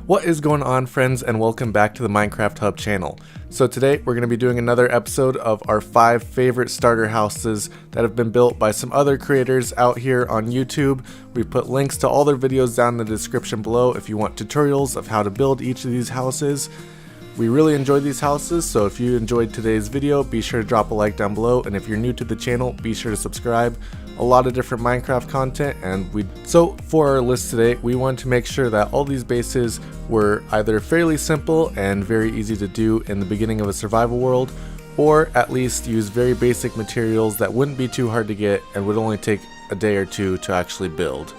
What is going on, friends, and welcome back to the Minecraft Hub channel. So today we're going to be doing another episode of our 5 favorite starter houses that have been built by some other creators out here on YouTube. We've put links to all their videos down in the description below if you want tutorials of how to build each of these houses. We really enjoyed these houses, so if you enjoyed today's video, be sure to drop a like down below, and if you're new to the channel, be sure to subscribe. A lot of different Minecraft content, so for our list today, we wanted to make sure that all these bases were either fairly simple and very easy to do in the beginning of a survival world, or at least use very basic materials that wouldn't be too hard to get and would only take a day or two to actually build.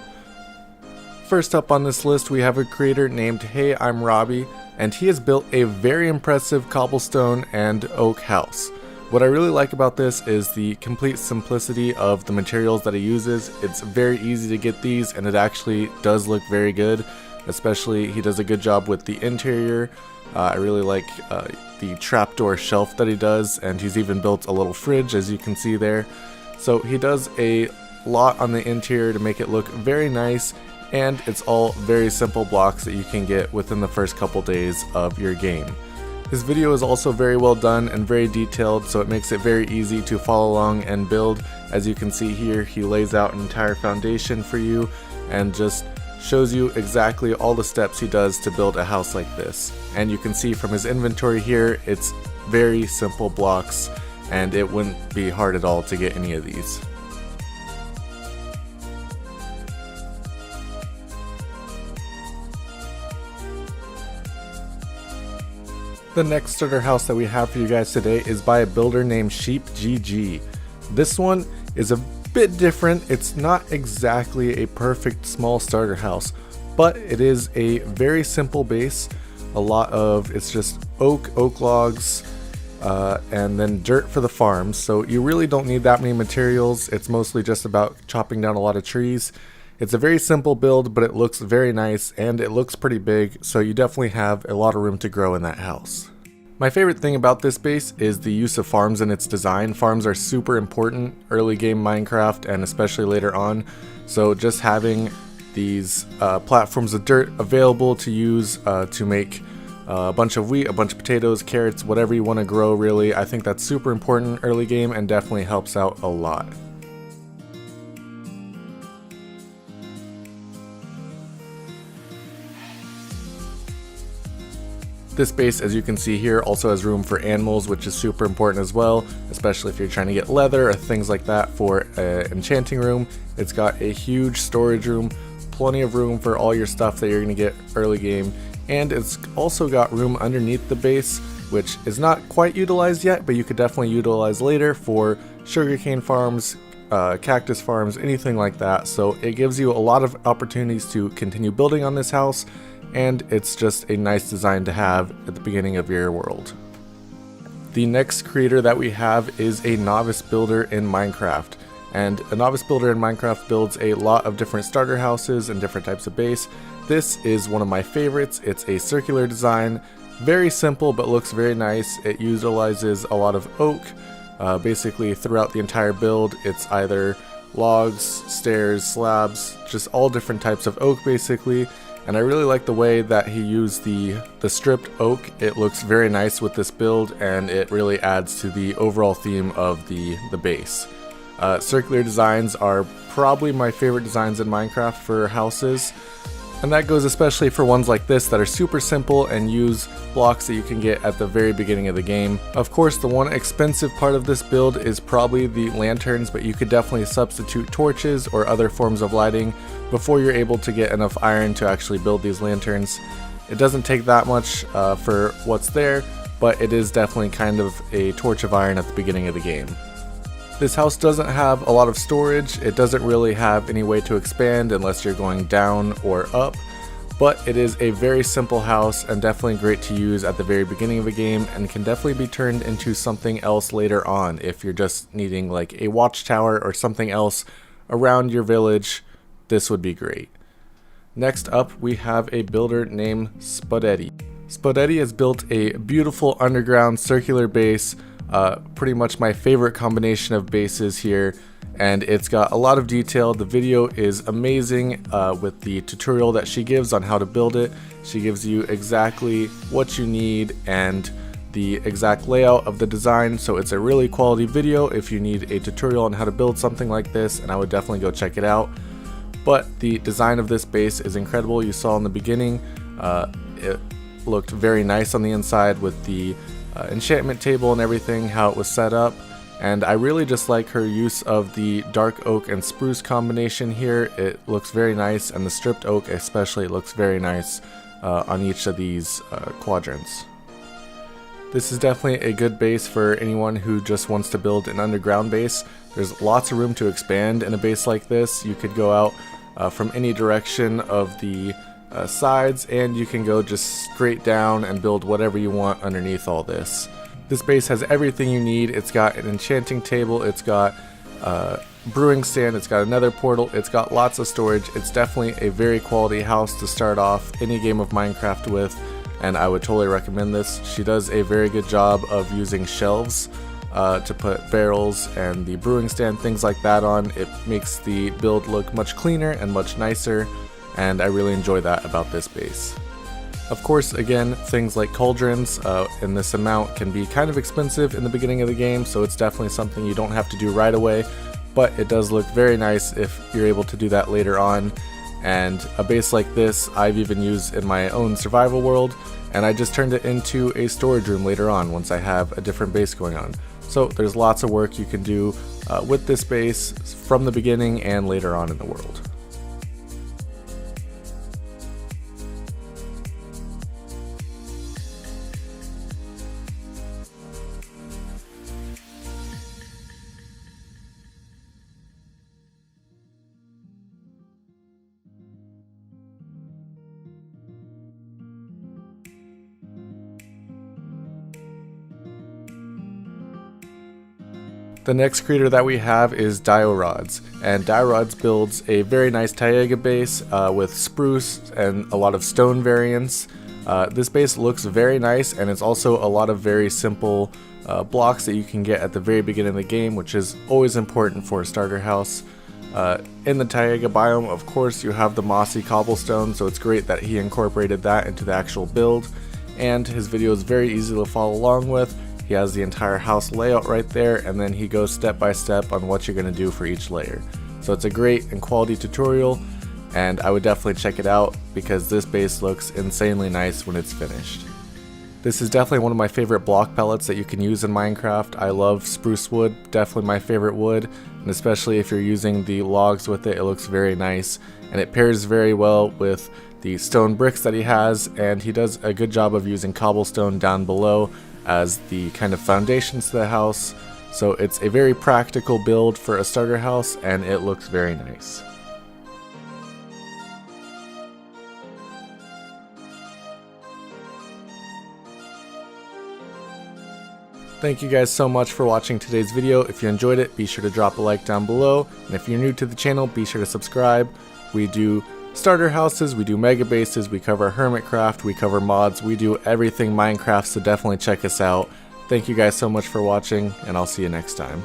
First up on this list, we have a creator named Hey I'm Robbie, and he has built a very impressive cobblestone and oak house. What I really like about this is the complete simplicity of the materials that he uses. It's very easy to get these, and it actually does look very good. Especially, he does a good job with the interior. I really like the trapdoor shelf that he does, and he's even built a little fridge, as you can see there. So he does a lot on the interior to make it look very nice, and it's all very simple blocks that you can get within the first couple days of your game. His video is also very well done and very detailed, so it makes it very easy to follow along and build. As you can see here, he lays out an entire foundation for you and just shows you exactly all the steps he does to build a house like this. And you can see from his inventory here, it's very simple blocks, and it wouldn't be hard at all to get any of these. The next starter house that we have for you guys today is by a builder named SheepGG. This one is a bit different. It's not exactly a perfect small starter house, but it is a very simple base. It's just oak logs, and then dirt for the farms. So you really don't need that many materials. It's mostly just about chopping down a lot of trees. It's a very simple build, but it looks very nice and it looks pretty big, so you definitely have a lot of room to grow in that house. My favorite thing about this base is the use of farms in its design. Farms are super important early game Minecraft and especially later on, so just having these platforms of dirt available to use to make a bunch of wheat, a bunch of potatoes, carrots, whatever you want to grow really, I think that's super important early game and definitely helps out a lot. This base, as you can see here, also has room for animals, which is super important as well, especially if you're trying to get leather or things like that for an enchanting room. It's got a huge storage room, plenty of room for all your stuff that you're going to get early game, and it's also got room underneath the base, which is not quite utilized yet, but you could definitely utilize later for sugarcane farms, cactus farms, anything like that. So it gives you a lot of opportunities to continue building on this house, and it's just a nice design to have at the beginning of your world. The next creator that we have is a novice builder in Minecraft, and a novice builder in Minecraft builds a lot of different starter houses and different types of base. This is one of my favorites. It's a circular design, very simple but looks very nice. It utilizes a lot of oak. Basically throughout the entire build, it's either logs, stairs, slabs, just all different types of oak basically. And I really like the way that he used the stripped oak. It looks very nice with this build, and it really adds to the overall theme of the base. Circular designs are probably my favorite designs in Minecraft for houses. And that goes especially for ones like this that are super simple and use blocks that you can get at the very beginning of the game. Of course, the one expensive part of this build is probably the lanterns, but you could definitely substitute torches or other forms of lighting before you're able to get enough iron to actually build these lanterns. It doesn't take that much for what's there, but it is definitely kind of a torch of iron at the beginning of the game. This house doesn't have a lot of storage. It doesn't really have any way to expand unless you're going down or up, but it is a very simple house and definitely great to use at the very beginning of a game, and can definitely be turned into something else later on if you're just needing like a watchtower or something else around your village. This would be great. Next up, we have a builder named Spudetti. Spudetti has built a beautiful underground circular base, pretty much my favorite combination of bases here. and it's got a lot of detail. The video is amazing with the tutorial that she gives on how to build it. She gives you exactly what you need and the exact layout of the design, so it's a really quality video if you need a tutorial on how to build something like this, and I would definitely go check it out. But the design of this base is incredible. You saw in the beginning, it looked very nice on the inside with the enchantment table and everything, how it was set up. And I really just like her use of the dark oak and spruce combination here. It looks very nice, and the stripped oak especially looks very nice on each of these quadrants. This is definitely a good base for anyone who just wants to build an underground base. There's lots of room to expand in a base like this. You could go out from any direction of the sides, and you can go just straight down and build whatever you want underneath all this. This base has everything you need. It's got an enchanting table, it's got brewing stand, it's got another portal, it's got lots of storage. It's definitely a very quality house to start off any game of Minecraft with, and I would totally recommend this. She does a very good job of using shelves to put barrels and the brewing stand, things like that on. It makes the build look much cleaner and much nicer, and I really enjoy that about this base. Of course, again, things like cauldrons in this amount can be kind of expensive in the beginning of the game, so it's definitely something you don't have to do right away, but it does look very nice if you're able to do that later on. And a base like this I've even used in my own survival world, and I just turned it into a storage room later on once I have a different base going on. So there's lots of work you can do with this base from the beginning and later on in the world. The next creator that we have is Diorods, and Diorods builds a very nice Taiga base with spruce and a lot of stone variants. This base looks very nice, and it's also a lot of very simple blocks that you can get at the very beginning of the game, which is always important for a starter house. In the Taiga biome, of course, you have the mossy cobblestone, so it's great that he incorporated that into the actual build, and his video is very easy to follow along with. He has the entire house layout right there, and then he goes step by step on what you're going to do for each layer. So it's a great and quality tutorial, and I would definitely check it out because this base looks insanely nice when it's finished. This is definitely one of my favorite block pellets that you can use in Minecraft. I love spruce wood, definitely my favorite wood, and especially if you're using the logs with it, it looks very nice, and it pairs very well with the stone bricks that he has, and he does a good job of using cobblestone down below as the kind of foundations to the house. So it's a very practical build for a starter house, and it looks very nice. Thank you guys so much for watching today's video. If you enjoyed it, be sure to drop a like down below, and if you're new to the channel, be sure to subscribe. We do starter houses, we do mega bases, we cover hermitcraft, we cover mods, we do everything Minecraft, so definitely check us out. Thank you guys so much for watching, and I'll see you next time.